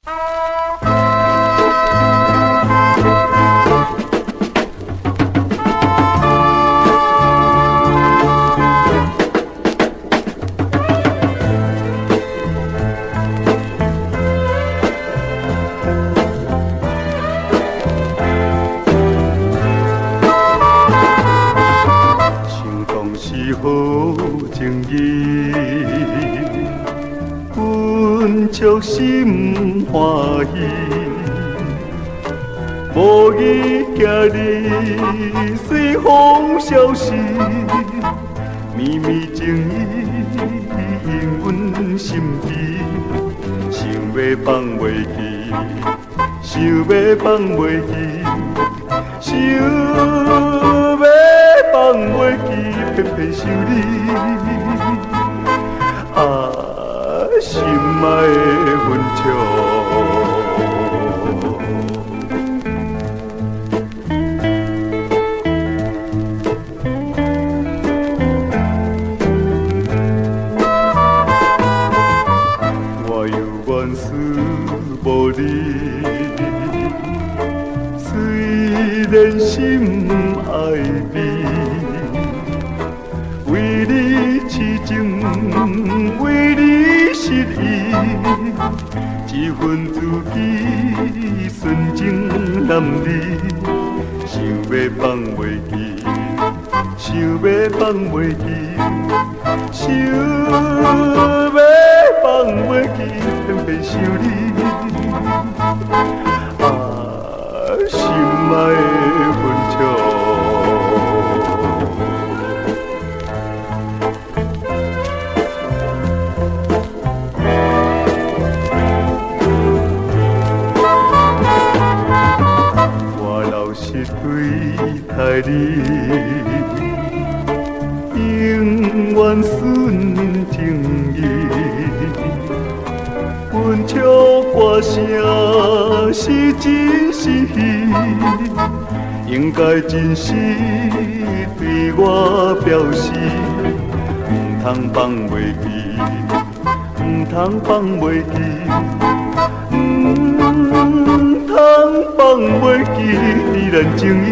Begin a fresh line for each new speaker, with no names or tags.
好情意，阮足心欢喜，无意行你随风消失，绵绵情意萦阮心扉，想要放袂记，想要放袂记，想要放袂记。偏偏想你，心爱的阮笑。我有原思无你，虽然心爱你。为你痴情，为你失意，一份自己纯情男儿，想要放袂记，想要放袂记，想要放袂记，偏偏想你，心爱的阮笑。对待你，永远顺情意。阮唱歌声是真是戏，应该真实对我表示，唔通放袂记，唔通放袂记。通放袂记，依然情意。